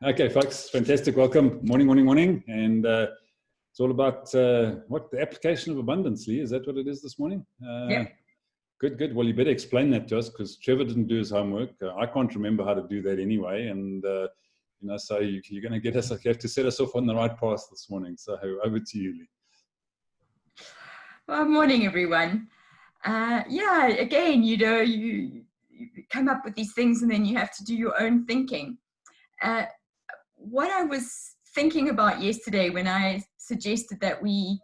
Okay, folks, fantastic. Welcome. Morning, morning, morning. And it's all about what the application of abundance, Lee. Is that what it is this morning? Yeah. Good, good. Well, you better explain that to us because Trevor didn't do his homework. I can't remember how to do that anyway. And, so you're going to get us, you have to set us off on the right path this morning. So over to you, Lee. Well, morning, everyone. Yeah, again, you come up with these things and then you have to do your own thinking. What I was thinking about yesterday when I suggested that we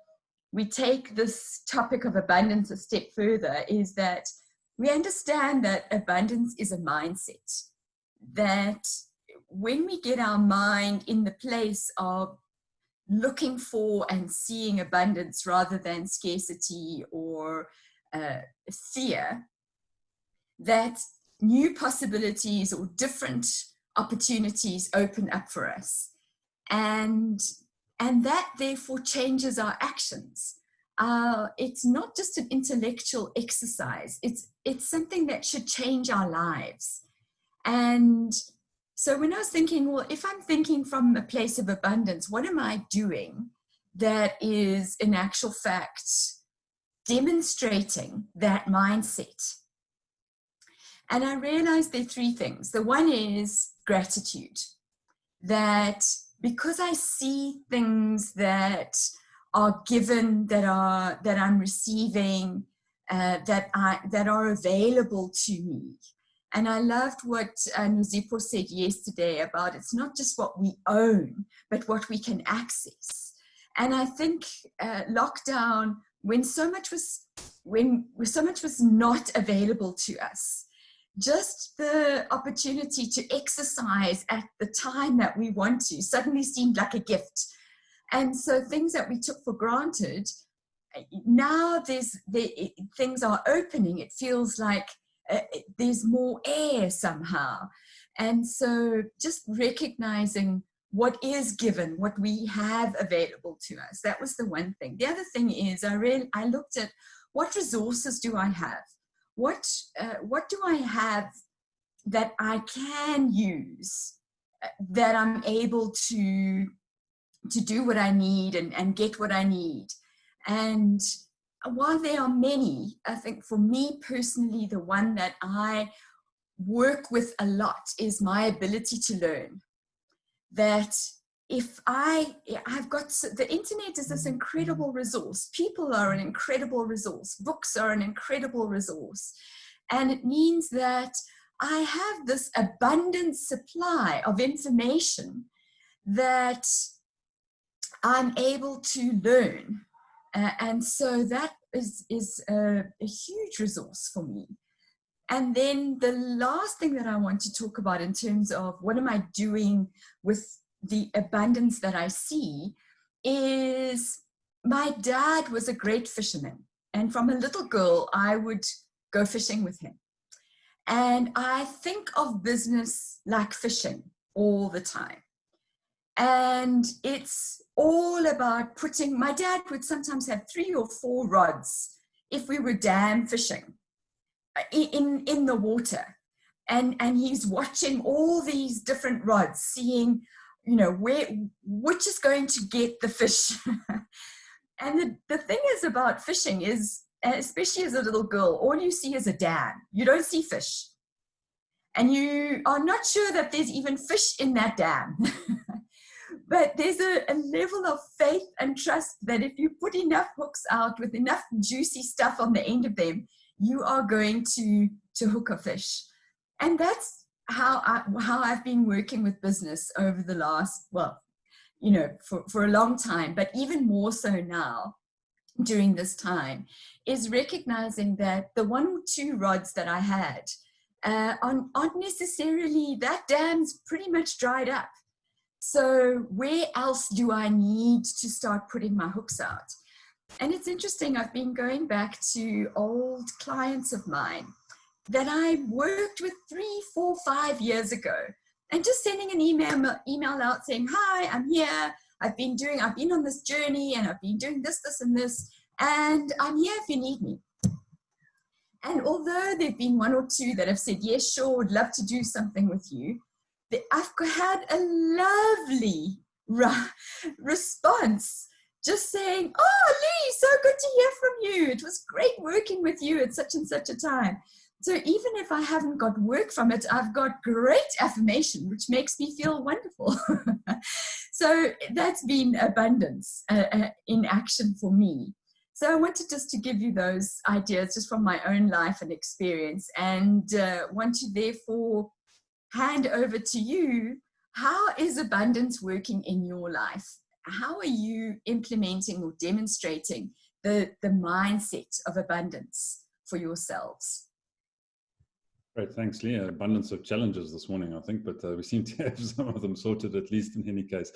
take this topic of abundance a step further is that we understand that abundance is a mindset. That when we get our mind in the place of looking for and seeing abundance rather than scarcity or fear, that new possibilities or different opportunities open up for us. And that therefore changes our actions. It's not just an intellectual exercise. It's something that should change our lives. And so when I was thinking, well, if I'm thinking from a place of abundance, what am I doing that is in actual fact demonstrating that mindset? And I realized there are three things. The one is gratitude. That because I see things that are given, that I'm receiving, that are available to me. And I loved what Nuzipho said yesterday about it's not just what we own, but what we can access. And I think lockdown, when so much was not available to us, just the opportunity to exercise at the time that we want to suddenly seemed like a gift. And so things that we took for granted, now things are opening. It feels like there's more air somehow. And so just recognizing what is given, what we have available to us, that was the one thing. The other thing is I looked at what resources do I have? What do I have that I can use, that I'm able to do what I need and get what I need? And while there are many, I think for me personally, the one that I work with a lot is my ability to learn. That if I've got, the internet is this incredible resource. People are an incredible resource. Books are an incredible resource. And it means that I have this abundant supply of information that I'm able to learn. And so that is a huge resource for me. And then the last thing that I want to talk about in terms of what am I doing with the abundance that I see is my dad was a great fisherman. And from a little girl, I would go fishing with him. And I think of business like fishing all the time. And it's all about my dad would sometimes have 3 or 4 rods if we were dam fishing in the water. And he's watching all these different rods, seeing, which is going to get the fish. And the thing is about fishing is, especially as a little girl, all you see is a dam. You don't see fish. And you are not sure that there's even fish in that dam. But there's a level of faith and trust that if you put enough hooks out with enough juicy stuff on the end of them, you are going to hook a fish. And that's how I've been working with business over the last, for a long time, but even more so now during this time, is recognizing that the 1 or 2 rods that I had aren't necessarily, that dam's pretty much dried up. So where else do I need to start putting my hooks out? And it's interesting, I've been going back to old clients of mine that I worked with 3, 4, 5 years ago, and just sending an email out saying, hi, I'm here. I've been on this journey and I've been doing this, and this, and I'm here if you need me. And although there've been 1 or 2 that have said, yes, sure, would love to do something with you, I've had a lovely response, just saying, "Oh, Lee, so good to hear from you. It was great working with you at such and such a time." So even if I haven't got work from it, I've got great affirmation, which makes me feel wonderful. So that's been abundance in action for me. So I wanted just to give you those ideas just from my own life and experience, and want to therefore hand over to you. How is abundance working in your life? How are you implementing or demonstrating the mindset of abundance for yourselves? Great, thanks, Leah. Abundance of challenges this morning, I think, but we seem to have some of them sorted, at least in any case.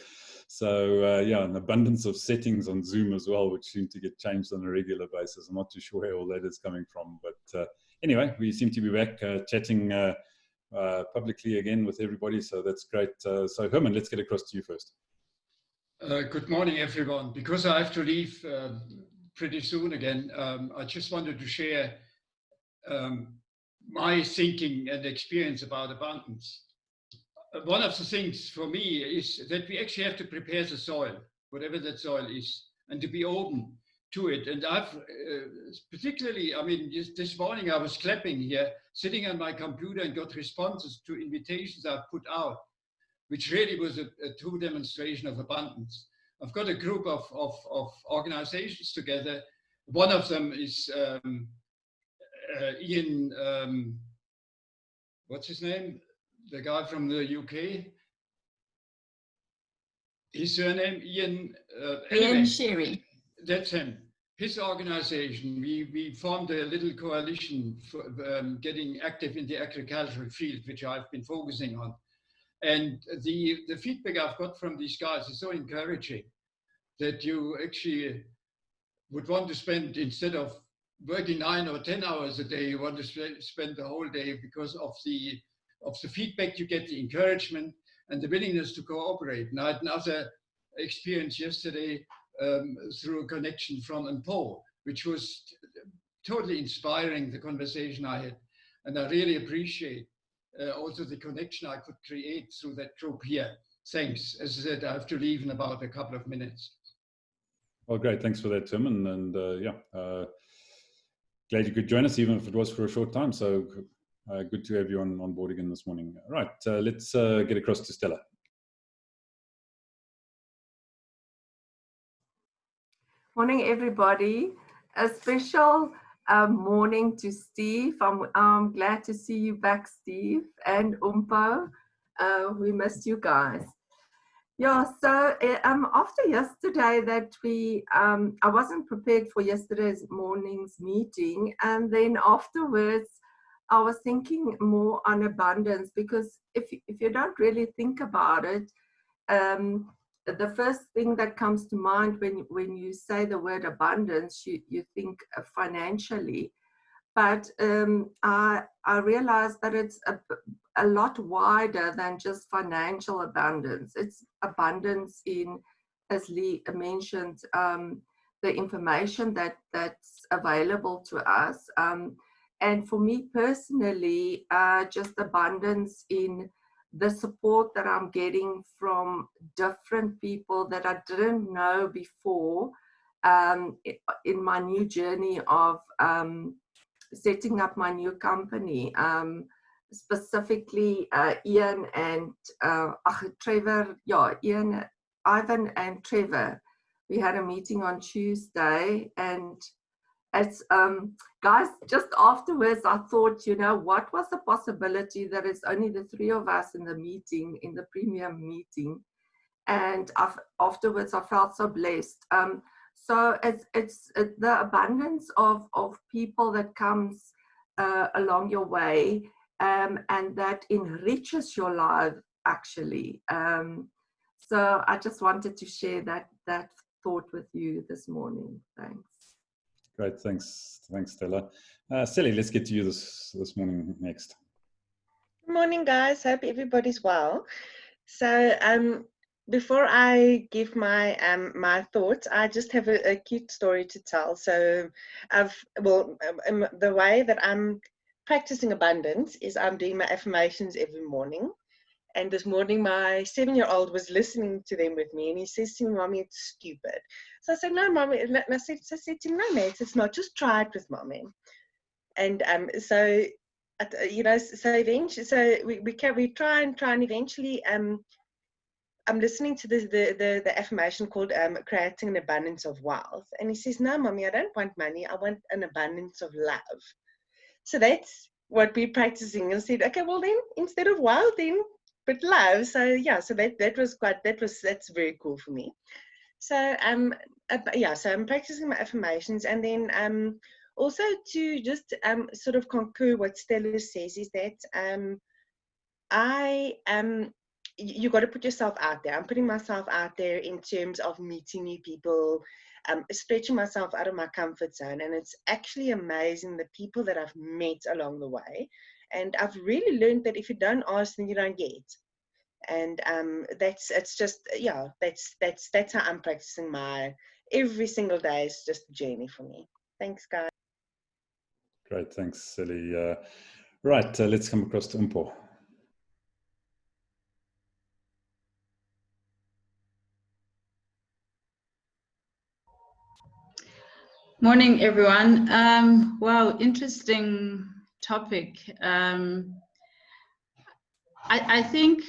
So yeah, an abundance of settings on Zoom as well, which seem to get changed on a regular basis. I'm not too sure where all that is coming from, but anyway, we seem to be back chatting publicly again with everybody, so that's great. So Herman, let's get across to you first. Good morning, everyone. Because I have to leave pretty soon again, I just wanted to share my thinking and experience about abundance. One of the things for me is that we actually have to prepare the soil, whatever that soil is, and to be open to it. And I've particularly, I mean, this morning I was clapping here, sitting on my computer, and got responses to invitations I've put out, which really was a true demonstration of abundance. I've got a group of organizations together. One of them is Ian, what's his name? The guy from the UK. His surname, Ian. Ian Sherry. That's him. His organization, we formed a little coalition for getting active in the agricultural field, which I've been focusing on. And the feedback I've got from these guys is so encouraging that you actually would want to spend, instead of working 9 or 10 hours a day, you want to spend the whole day because of the feedback you get, the encouragement and the willingness to cooperate. And I had another experience yesterday through a connection from Mpo, which was totally inspiring, the conversation I had. And I really appreciate also the connection I could create through that group here. Thanks. As I said, I have to leave in about a couple of minutes. Well, great. Thanks for that, Tim. And yeah, glad you could join us, even if it was for a short time. So good to have you on board again this morning. Right, let's get across to Stella. Morning, everybody. A special morning to Steve. I'm glad to see you back, Steve, and Umpo. We missed you guys. Yeah, so after yesterday that I wasn't prepared for yesterday's morning's meeting, and then afterwards I was thinking more on abundance, because if you don't really think about it, the first thing that comes to mind when you say the word abundance, you think financially. But I realized that it's a lot wider than just financial abundance. It's abundance in, as Lee mentioned, the information that's available to us. And for me personally, just abundance in the support that I'm getting from different people that I didn't know before in my new journey of setting up my new company, specifically Ian and Trevor. Yeah, Ivan and Trevor. We had a meeting on Tuesday, and it's guys, just afterwards I thought, you know, what was the possibility that it's only the 3 of us in the meeting, in the premium meeting, and afterwards I felt so blessed. So it's the abundance of people that comes along your way, and that enriches your life, actually. So I just wanted to share that thought with you this morning. Thanks. Great, thanks, Stella. Sally, let's get to you this morning next. Good morning, guys. Hope everybody's well. So before I give my my thoughts, I just have a cute story to tell. So the way that I'm practicing abundance is I'm doing my affirmations every morning, And this morning, my 7-year-old was listening to them with me, and he says to me, "Mommy, it's stupid." So I said, "No, Mommy." And I said to him, "No, mate, it's not. Just try it with Mommy." And so, you know, so eventually, so we try and eventually, I'm listening to the affirmation called creating an abundance of wealth. And he says, "No, Mommy, I don't want money. I want an abundance of love." So that's what we're practicing. And I said, "Okay, well then, instead of wealth, then but love." So yeah, so that's very cool for me. So yeah, so I'm practicing my affirmations, and then also to just sort of concur what Stella says is that you got to put yourself out there. I'm putting myself out there in terms of meeting new people, stretching myself out of my comfort zone. And it's actually amazing the people that I've met along the way. And I've really learned that if you don't ask, then you don't get. And that's how I'm practicing my every single day is just a journey for me. Thanks, guys. Great, thanks, Sally. Right, let's come across to Umpo. Morning, everyone. Wow, interesting topic. I think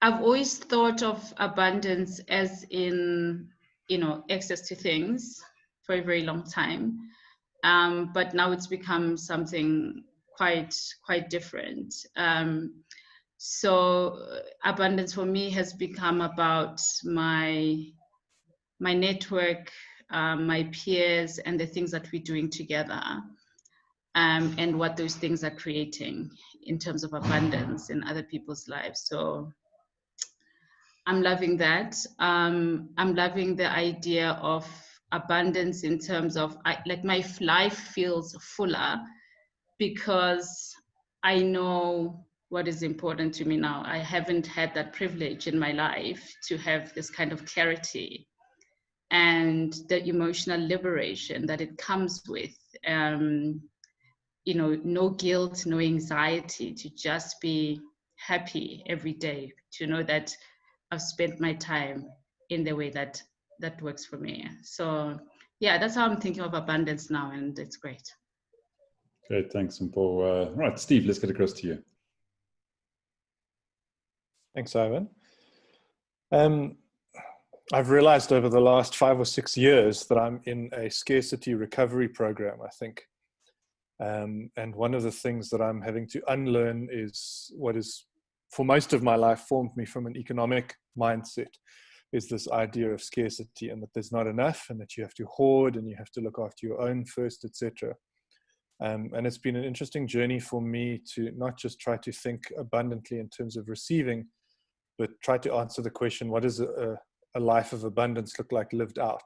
I've always thought of abundance as in, you know, access to things for a very long time. But now it's become something quite different. So abundance for me has become about my network, my peers, and the things that we're doing together, and what those things are creating in terms of abundance in other people's lives. So I'm loving that. I'm loving the idea of abundance in terms of like my life feels fuller because I know what is important to me now. I haven't had that privilege in my life to have this kind of clarity and the emotional liberation that it comes with. You know, no guilt, no anxiety, to just be happy every day, to know that I've spent my time in the way that works for me. So yeah, that's how I'm thinking of abundance now, and it's great. Great, thanks, Umpo. Right, Steve, let's get across to you. Thanks, Ivan. I've realized over the last 5 or 6 years that I'm in a scarcity recovery program, I think. And one of the things that I'm having to unlearn is what is, for most of my life, formed me from an economic mindset, is this idea of scarcity and that there's not enough and that you have to hoard and you have to look after your own first, etc. And it's been an interesting journey for me to not just try to think abundantly in terms of receiving, but try to answer the question, what does a life of abundance look like lived out?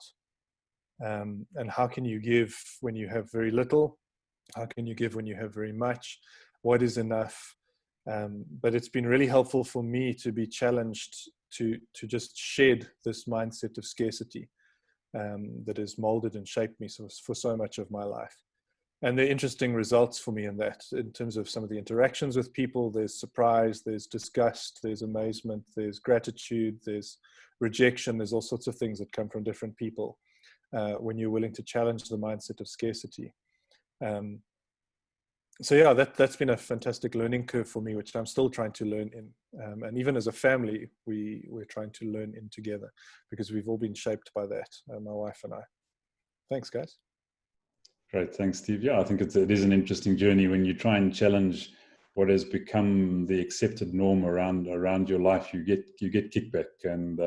And how can you give when you have very little? How can you give when you have very much? What is enough? But it's been really helpful for me to be challenged to just shed this mindset of scarcity that has molded and shaped me for so much of my life. And there are interesting results for me in that, in terms of some of the interactions with people. There's surprise, there's disgust, there's amazement, there's gratitude, there's rejection. There's all sorts of things that come from different people when you're willing to challenge the mindset of scarcity. So yeah, that's been a fantastic learning curve for me, which I'm still trying to learn in. And even as a family, we're trying to learn in together because we've all been shaped by that, my wife and I. Thanks, guys. Great, thanks, Steve. Yeah, I think it is an interesting journey when you try and challenge what has become the accepted norm around your life. You get kickback, and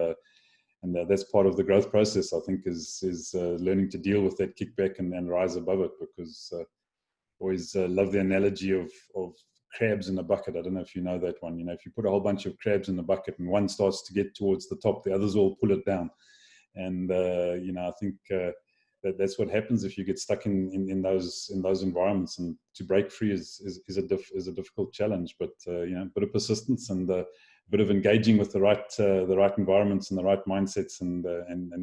that's part of the growth process. I think is learning to deal with that kickback and rise above it. Because always love the analogy of crabs in a bucket. I don't know if you know that one. You know, if you put a whole bunch of crabs in the bucket and one starts to get towards the top, the others all pull it down. And you know, I think that's what happens if you get stuck in those environments. And to break free is a difficult challenge. But you know, a bit of persistence and a bit of engaging with the right environments and the right mindsets, and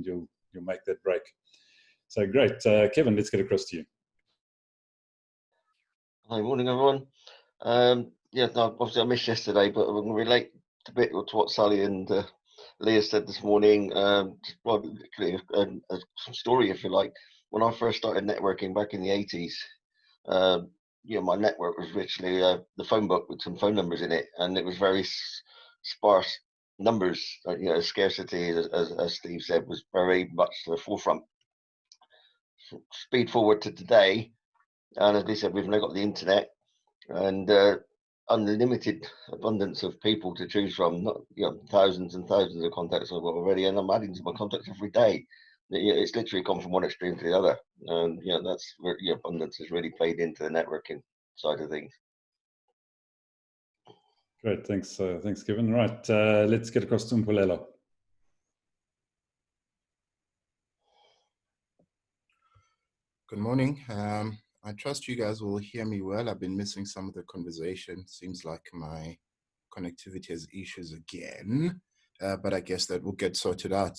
you'll make that break. So great, Kevin. Let's get across to you. Hi, morning everyone. Yeah, no, obviously I missed yesterday, but I'm going to relate a bit to what Sally and Leah said this morning. Well, literally a story, if you like. When I first started networking back in the 80s, you know, my network was literally the phone book with some phone numbers in it, and it was very sparse numbers. You know, scarcity, as Steve said, was very much to the forefront. Speed forward to today, and as they said, we've now got the internet and unlimited abundance of people to choose from. Not, you know, thousands and thousands of contacts I've got already, and I'm adding to my contacts every day. It's literally gone from one extreme to the other, and you know, that's where abundance has really played into the networking side of things. Great, thanks, thanks, Kevin. Right, let's get across to Mpulelo. Good morning. I trust you guys will hear me well. I've been missing some of the conversation. Seems like my connectivity has issues again, but I guess that will get sorted out.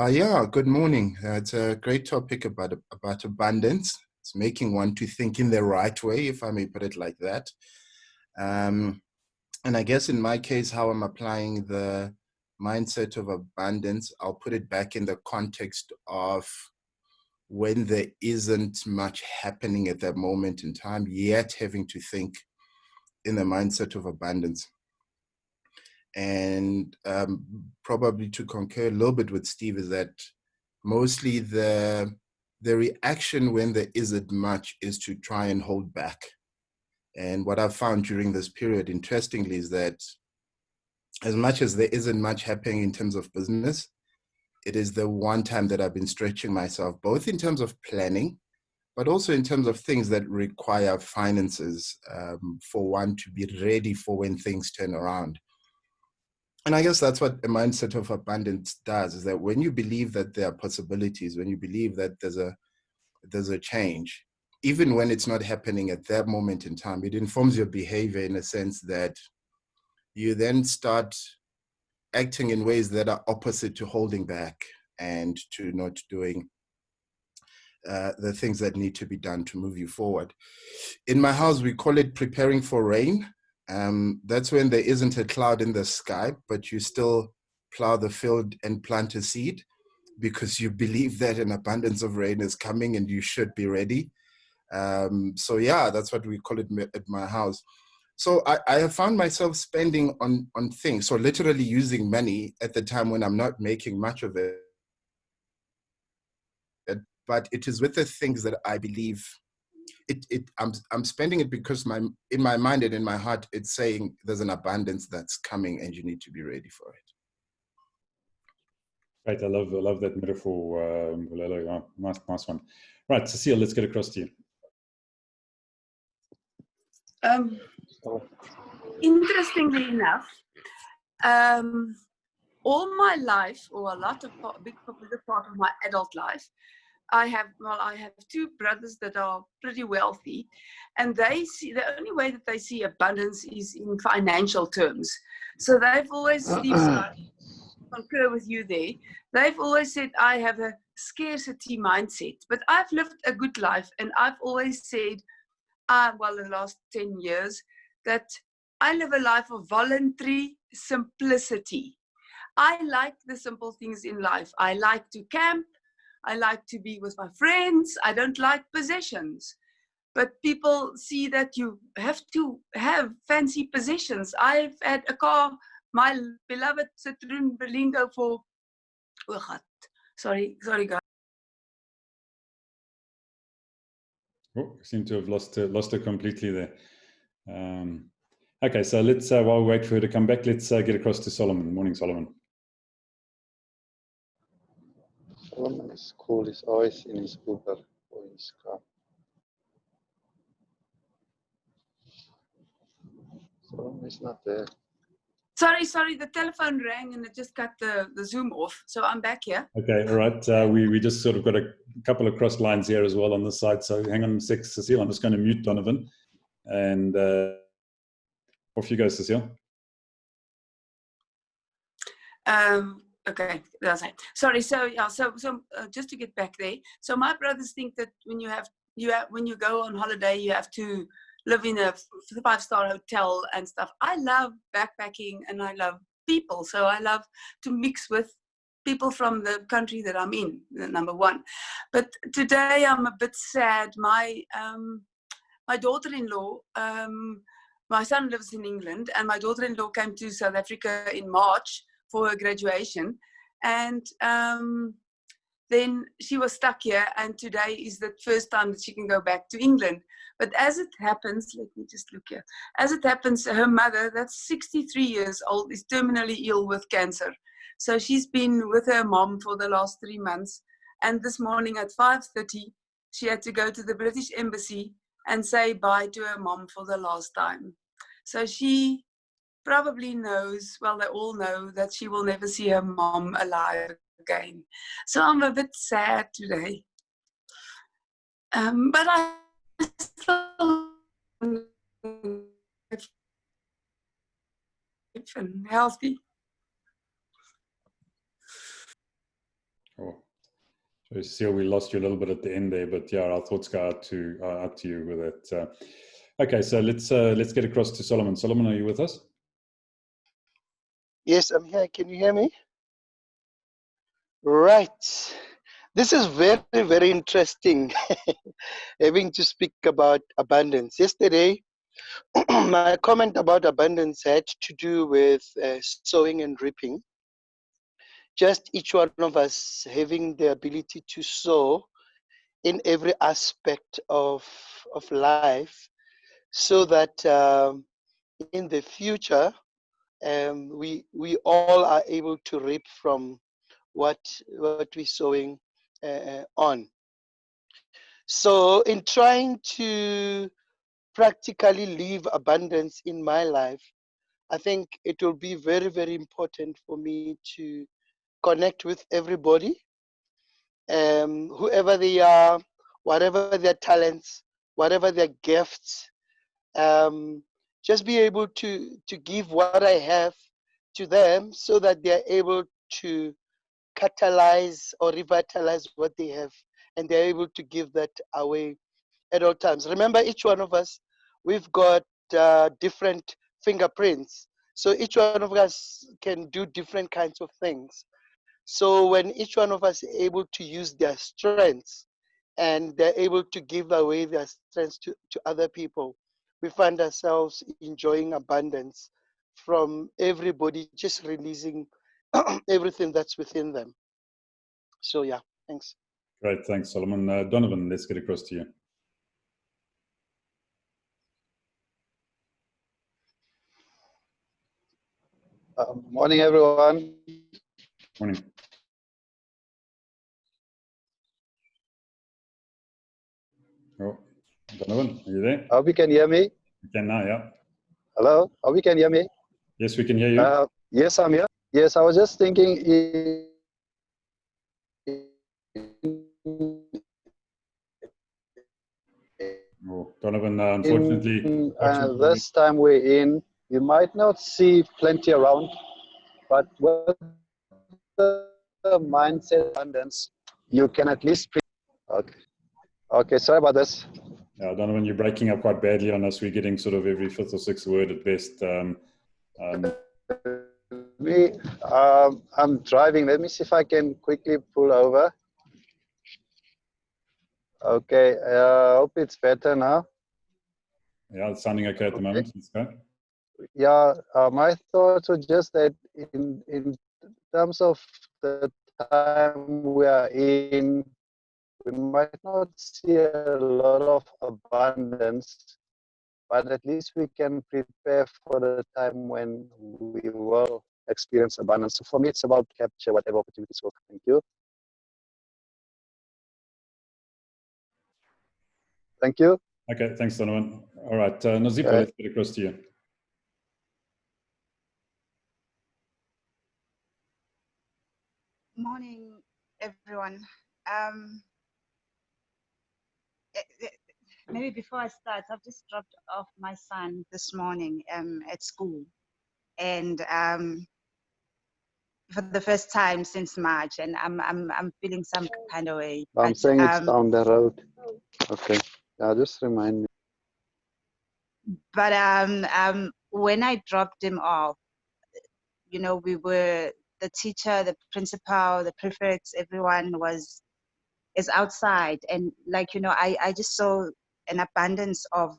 Yeah, good morning. It's a great topic about abundance. It's making one to think in the right way, if I may put it like that. And I guess in my case, how I'm applying the mindset of abundance, I'll put it back in the context of when there isn't much happening at that moment in time, yet having to think in the mindset of abundance. And probably to concur a little bit with Steve is that mostly the reaction when there isn't much is to try and hold back. And what I've found during this period, interestingly, is that as much as there isn't much happening in terms of business, it is the one time that I've been stretching myself, both in terms of planning, but also in terms of things that require finances for one to be ready for when things turn around. And I guess that's what a mindset of abundance does, is that when you believe that there are possibilities, when you believe that there's a change, even when it's not happening at that moment in time, it informs your behavior in a sense that you then start acting in ways that are opposite to holding back and to not doing the things that need to be done to move you forward. In my house, we call it preparing for rain. That's when there isn't a cloud in the sky, but you still plow the field and plant a seed because you believe that an abundance of rain is coming and you should be ready. So yeah, that's what we call it at my house. So I have found myself spending on things, so literally using money at the time when I'm not making much of it. But it is with the things that I believe I'm spending it because in my mind and in my heart, it's saying there's an abundance that's coming and you need to be ready for it. Right, I love that metaphor, Mpulelo. Yeah, nice one. Right, Cecile, let's get across to you. Interestingly enough, all my life, or a big part of my adult life, I have two brothers that are pretty wealthy, and they see the only way that they see abundance is in financial terms. So they've always, Steve, I concur with you there. They've always said I have a scarcity mindset, but I've lived a good life, and I've always said, well, the last 10 years, that I live a life of voluntary simplicity. I like the simple things in life. I like to camp. I like to be with my friends. I don't like possessions. But people see that you have to have fancy possessions. I've had a car, my beloved Citroen Berlingo for, oh God, sorry guys. Oh, I seem to have lost her completely there. Okay, so let's, while we wait for her to come back, let's get across to Solomon. Morning, Solomon. Solomon's call is always in his Uber or his car. Solomon is not there. Sorry, the telephone rang and it just cut the Zoom off. So I'm back here. Okay, all right. We just sort of got a couple of cross lines here as well on the side. So hang on a sec, Cecile. I'm just going to mute Donovan. And off you go, Cecile. Okay, that's it. Sorry. So yeah. So just to get back there. So my brothers think that when you go on holiday, you have to live in a 5-star hotel and stuff. I love backpacking and I love people. So I love to mix with people from the country that I'm in, number one. But today I'm a bit sad. My daughter-in-law, my son lives in England, and my daughter-in-law came to South Africa in March for her graduation. And then she was stuck here, and today is the first time that she can go back to England. But as it happens, let me just look here. As it happens, her mother, that's 63 years old, is terminally ill with cancer. So she's been with her mom for the last 3 months. And this morning at 5:30, she had to go to the British Embassy and say bye to her mom for the last time. So she probably knows, well, they all know that she will never see her mom alive again. So I'm a bit sad today. But I still and healthy. Oh, so Cecile, we lost you a little bit at the end there, but yeah, our thoughts go out to you with it. Okay, so let's get across to Solomon. Solomon, are you with us? Yes, I'm here. Can you hear me? Right. This is very, very interesting, having to speak about abundance. Yesterday, my comment about abundance had to do with sowing and reaping. Just each one of us having the ability to sow in every aspect of life, so that in the future, we all are able to reap from what we're sowing on. So in trying to practically live abundance in my life, I think it will be very, very important for me to connect with everybody, whoever they are, whatever their talents, whatever their gifts, just be able to give what I have to them, so that they're able to catalyze or revitalize what they have, and they're able to give that away at all times. Remember, each one of us, we've got different fingerprints. So each one of us can do different kinds of things. So when each one of us is able to use their strengths, and they're able to give away their strengths to other people, we find ourselves enjoying abundance from everybody, just releasing everything that's within them. So yeah, thanks. Great, thanks, Solomon. Donovan, let's get across to you. Morning, everyone. Morning. Oh, Donovan, are you there? Hope you can hear me. We can now, yeah. Hello, hope you can hear me. Yes, we can hear you. Yes, I'm here. Yes, I was just thinking. Oh, Donovan, unfortunately, This time we're in, you might not see plenty around, but with the mindset abundance, you can at least. Okay, sorry about this. Yeah, Donovan, you're breaking up quite badly on us. We're getting sort of every fifth or sixth word at best. I'm driving. Let me see if I can quickly pull over. Okay, I hope it's better now. Yeah, it's sounding okay at the moment. Let's go. Yeah, my thoughts were just that in terms of the time we are in, we might not see a lot of abundance, but at least we can prepare for the time when we will experience abundance. So for me, it's about capture whatever opportunities will. Thank you. Thank you. Okay, thanks, Donovan. All right, Nazipa, let's get across to you. Morning, everyone. Maybe before I start, I've just dropped off my son this morning at school, and for the first time since March, and I'm feeling some kind of way. I'm saying it's down the road. Okay, yeah, just remind me. But when I dropped him off, you know, we were, the teacher, the principal, the prefects, everyone is outside. And like, you know, I just saw an abundance of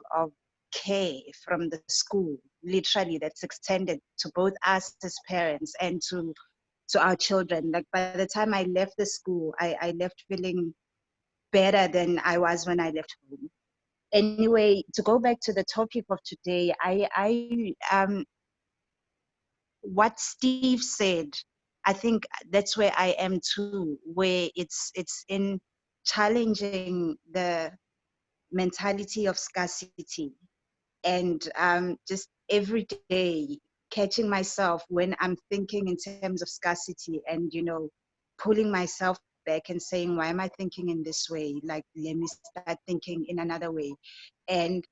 care from the school, literally, that's extended to both us as parents and to our children. Like by the time I left the school, I left feeling better than I was when I left home. Anyway, to go back to the topic of today, what Steve said, I think that's where I am too, where it's in challenging the mentality of scarcity, and just every day catching myself when I'm thinking in terms of scarcity, and, you know, pulling myself back and saying, why am I thinking in this way? Like, let me start thinking in another way. And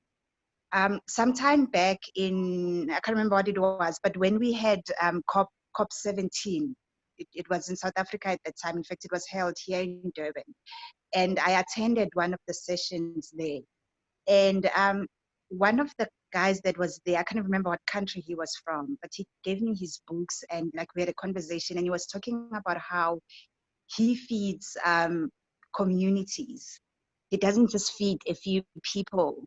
sometime back in, I can't remember what it was, but when we had COP17, it was in South Africa at that time. In fact, it was held here in Durban. And I attended one of the sessions there. And one of the guys that was there, I can't remember what country he was from, but he gave me his books, and like we had a conversation, and he was talking about how he feeds communities. He doesn't just feed a few people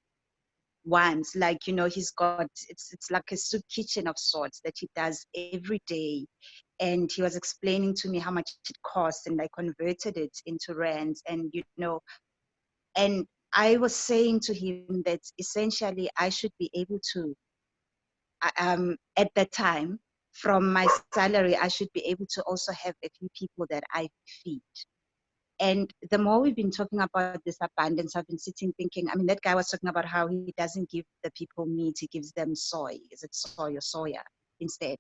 once, like, you know, he's got, it's like a soup kitchen of sorts that he does every day. And he was explaining to me how much it costs, and I converted it into rands, and, you know, and I was saying to him that essentially I should be able to, at that time, from my salary, I should be able to also have a few people that I feed. And the more we've been talking about this abundance, I've been sitting thinking, I mean, that guy was talking about how he doesn't give the people meat, he gives them soy. Is it soy or soya instead?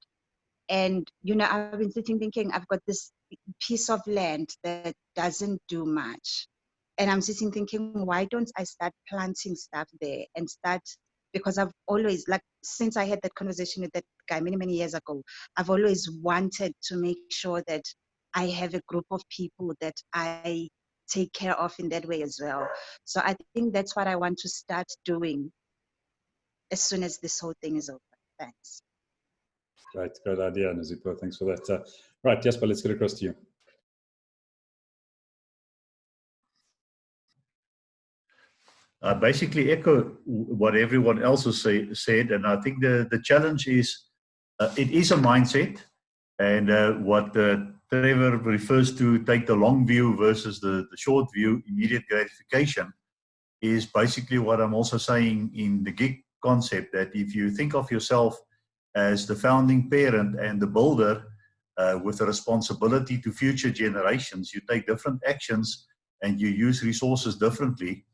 And, you know, I've been sitting thinking, I've got this piece of land that doesn't do much. And I'm sitting thinking, why don't I start planting stuff there and start, because I've always, like, since I had that conversation with that guy many, many years ago, I've always wanted to make sure that I have a group of people that I take care of in that way as well. So I think that's what I want to start doing as soon as this whole thing is over. Thanks. Great idea, Nozipho. Thanks for that. Right, Jasper, let's get across to you. Basically echo what everyone else has said, and I think the challenge is, it is a mindset, and what Trevor refers to, take the long view versus the short view, immediate gratification, is basically what I'm also saying in the gig concept, that if you think of yourself as the founding parent and the builder with a responsibility to future generations, you take different actions and you use resources differently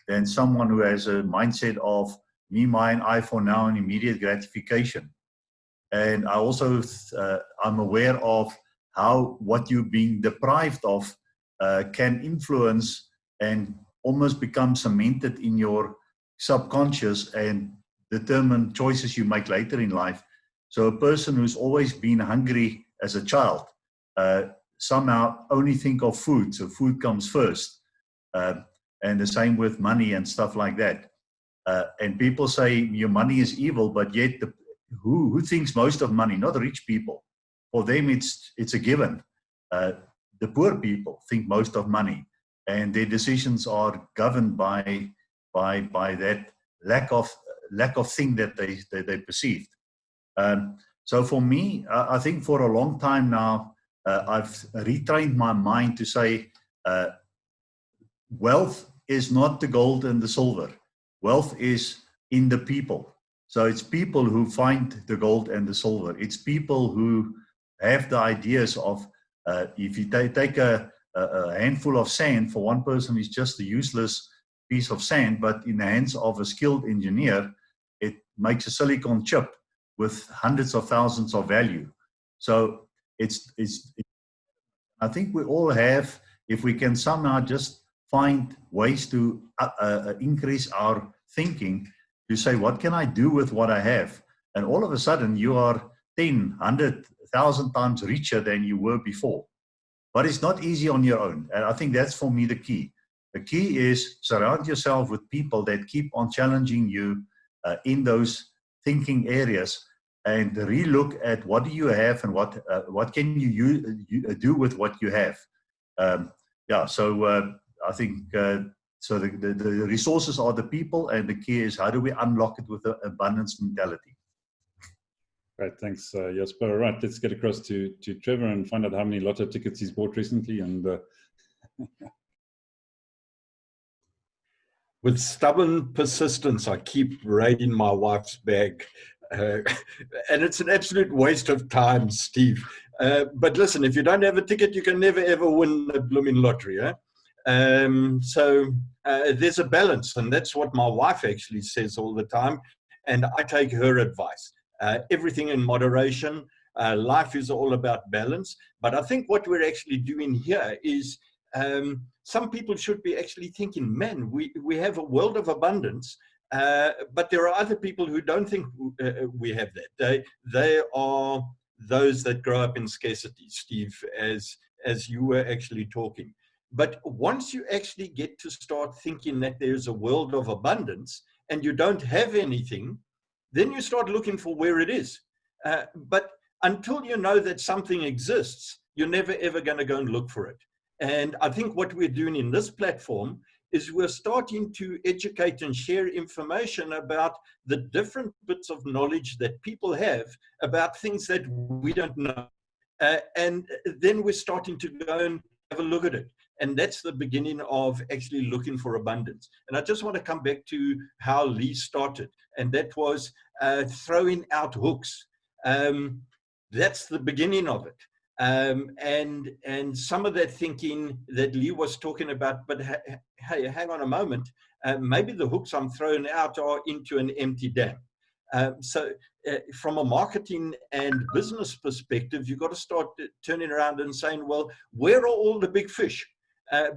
than someone who has a mindset of me, mine, I for now, and immediate gratification. And I also, I'm aware of how what you're being deprived of can influence and almost become cemented in your subconscious and determine choices you make later in life. So a person who's always been hungry as a child somehow only think of food, so food comes first. And the same with money and stuff like that. And people say your money is evil, but yet who thinks most of money? Not rich people. For them, it's a given. The poor people think most of money, and their decisions are governed by that lack of thing that they perceived. So for me, I think for a long time now, I've retrained my mind to say, wealth is not the gold and the silver. Wealth is in the people. So it's people who find the gold and the silver. It's people who have the ideas of, if you take a handful of sand, for one person it's just a useless piece of sand, but in the hands of a skilled engineer, it makes a silicon chip with hundreds of thousands of value. So I think we all have, if we can somehow just find ways to increase our thinking, to say, what can I do with what I have? And all of a sudden you are 10, 100, 1,000 times richer than you were before. But it's not easy on your own. And I think that's for me the key. The key is surround yourself with people that keep on challenging you in those thinking areas. and relook at what do you have and what can you do with what you have. Yeah, so I think so the resources are the people, and the key is how do we unlock it with the abundance mentality. Great, thanks, Jasper. All right, let's get across to Trevor and find out how many lotto tickets he's bought recently. And with stubborn persistence, I keep raiding my wife's bag. And it's an absolute waste of time, Steve. But listen, if you don't have a ticket, you can never, ever win a blooming lottery. So there's a balance, and that's what my wife actually says all the time. And I take her advice. Everything in moderation. Life is all about balance. But I think what we're actually doing here is some people should be actually thinking, man, we have a world of abundance, but there are other people who don't think we have that. They are those that grow up in scarcity, Steve, as you were actually talking. But once you actually get to start thinking that there's a world of abundance and you don't have anything, then you start looking for where it is. But until you know that something exists, you're never, ever going to go and look for it. And I think what we're doing in this platform is we're starting to educate and share information about the different bits of knowledge that people have about things that we don't know. And then we're starting to go and have a look at it. And that's the beginning of actually looking for abundance. And I just want to come back to how Lee started, and that was throwing out hooks. That's the beginning of it. And some of that thinking that Lee was talking about, but hey, hang on a moment, maybe the hooks I'm throwing out are into an empty dam. So from a marketing and business perspective, you've got to start turning around and saying, well, where are all the big fish?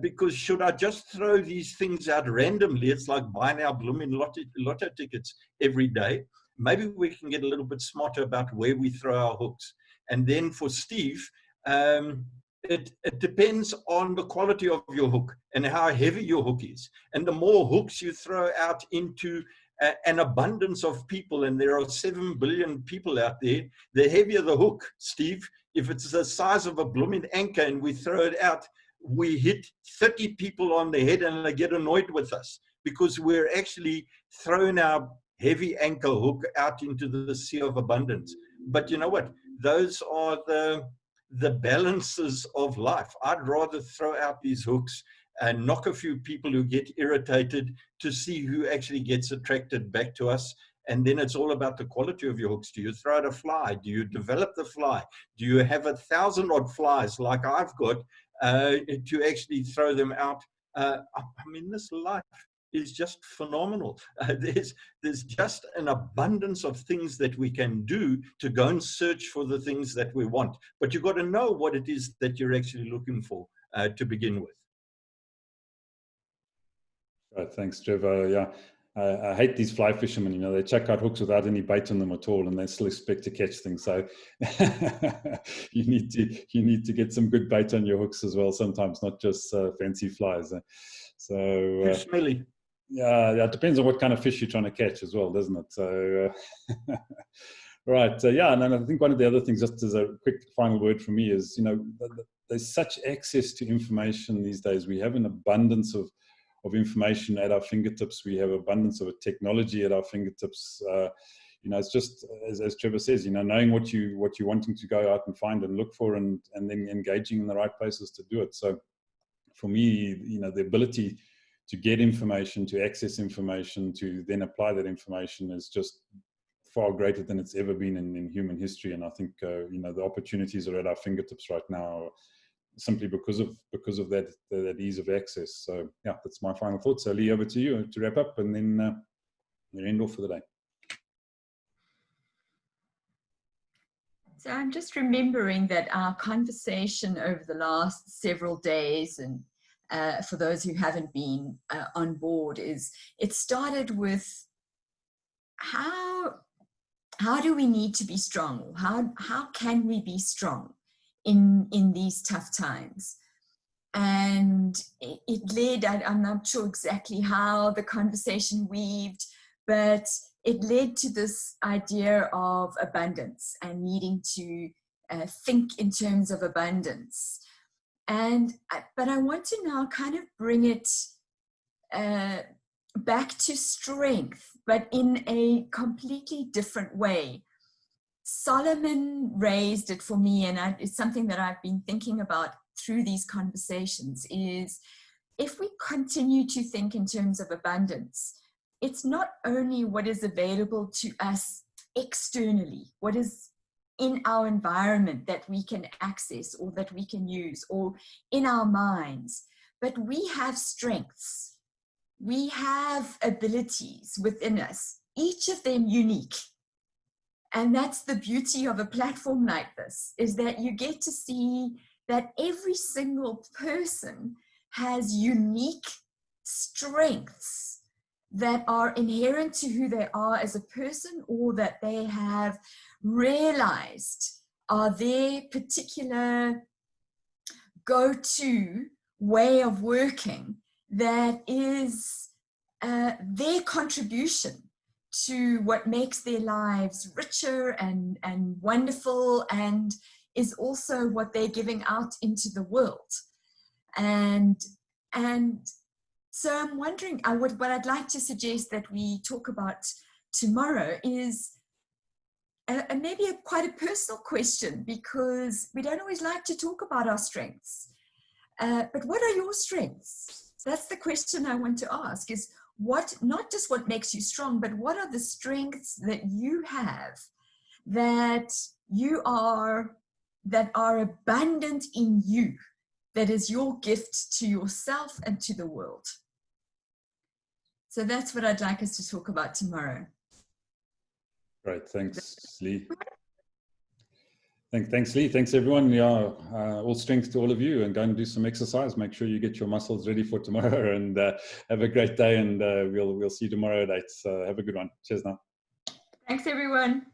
Because should I just throw these things out randomly? It's like buying our blooming lotto tickets every day. Maybe we can get a little bit smarter about where we throw our hooks. And then for Steve, it depends on the quality of your hook and how heavy your hook is. And the more hooks you throw out into an abundance of people, and there are 7 billion people out there, the heavier the hook, Steve. If it's the size of a blooming anchor and we throw it out, we hit 30 people on the head and they get annoyed with us because we're actually throwing our heavy anchor hook out into the sea of abundance. But you know what? Those are the balances of life. I'd rather throw out these hooks and knock a few people who get irritated to see who actually gets attracted back to us. And then it's all about the quality of your hooks. Do you throw out a fly? Do you develop the fly? Do you have 1,000 odd flies like I've got to actually throw them out? I mean, this life is just phenomenal. There's just an abundance of things that we can do to go and search for the things that we want. But you've got to know what it is that you're actually looking for to begin with. Right, thanks, Trevor. Yeah, I hate these fly fishermen. You know, they chuck out hooks without any bait on them at all, and they still expect to catch things. So you need to get some good bait on your hooks as well. Sometimes, not just fancy flies. So smelly. Yeah, it depends on what kind of fish you're trying to catch as well, doesn't it? So, right, yeah, and then I think one of the other things, just as a quick final word from me, is, you know, there's such access to information these days. We have an abundance of information at our fingertips. We have abundance of technology at our fingertips. You know, it's just as Trevor says, you know, knowing what you're wanting to go out and find and look for, and then engaging in the right places to do it. So, for me, you know, the ability to get information, to access information, to then apply that information is just far greater than it's ever been in human history. And I think, you know, the opportunities are at our fingertips right now, simply because of that ease of access. So yeah, that's my final thought. So Lee, over to you to wrap up, and then we'll end off for the day. So I'm just remembering that our conversation over the last several days, and for those who haven't been on board, it started with how do we need to be strong? How can we be strong in these tough times? And it led, I'm not sure exactly how the conversation weaved, but it led to this idea of abundance and needing to think in terms of abundance. But I want to now kind of bring it back to strength, but in a completely different way. Solomon raised it for me, and it's something that I've been thinking about through these conversations, is if we continue to think in terms of abundance, it's not only what is available to us externally, what is in our environment that we can access or that we can use, or in our minds, but we have strengths. We have abilities within us, each of them unique. And that's the beauty of a platform like this, is that you get to see that every single person has unique strengths that are inherent to who they are as a person, or that they have realized are their particular go-to way of working, that is their contribution to what makes their lives richer and wonderful, and is also what they're giving out into the world. And so I'm wondering, what I'd like to suggest that we talk about tomorrow is maybe quite a personal question, because we don't always like to talk about our strengths. But what are your strengths? That's the question I want to ask, is not just what makes you strong, but what are the strengths that you have that are abundant in you, that is your gift to yourself and to the world. So that's what I'd like us to talk about tomorrow. Great, thanks, Lee. Thanks, Lee. Thanks, everyone. Yeah, all strength to all of you, and go and do some exercise. Make sure you get your muscles ready for tomorrow, and have a great day. And we'll see you tomorrow at 8. So have a good one. Cheers now. Thanks, everyone.